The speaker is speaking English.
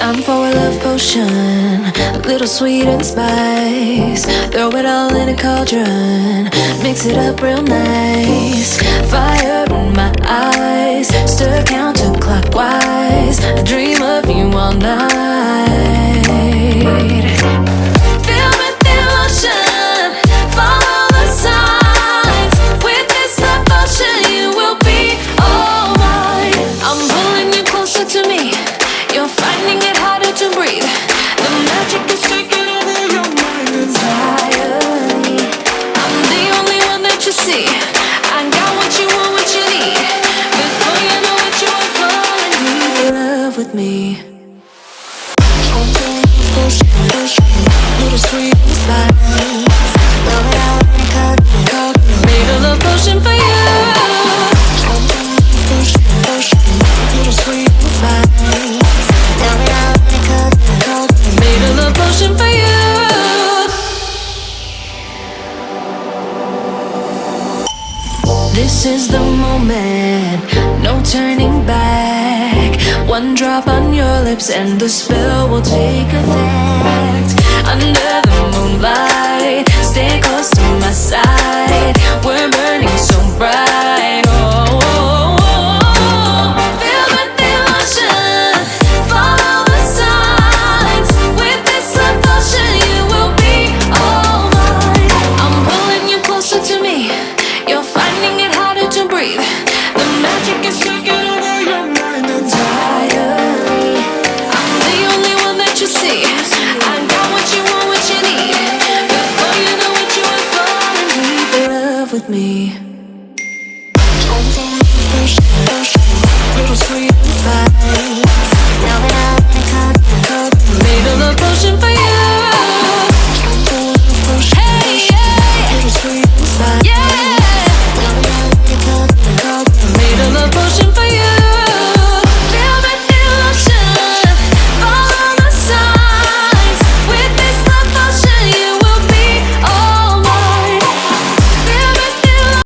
Time for a love potion, a little sweet and spice. Throw it all in a cauldron, mix it up real nice. Fire in my eyes, stir counterclockwise. I dream of you all night. Feel with emotion, follow the signs. With this love potion, you will be all mine. I'm pulling you closer to me. You're finding it harder to breathe. The magic is taking over your mind entirely. I'm the only one that you see. I got what you want, what you need. Before you know it, you are falling deep in love with me. Little sweet spice. Made a love potion for you. Little sweet spice. Made a love potion for you. This is the moment, no turning back. One drop on your lips and the spell will take effect. Under the moonlight, stay close to my side. We're burning so bright. Oh, oh, oh, oh. Feel the emotion, follow the signs. With this love potion, you will be all mine. I'm pulling you closer to me. You're finding it harder to breathe. The magic is taking over your mind entirely. I'm the only one that you see. I got what you want, what you need. Before you know it, you are falling deep in love with me. Little sweet.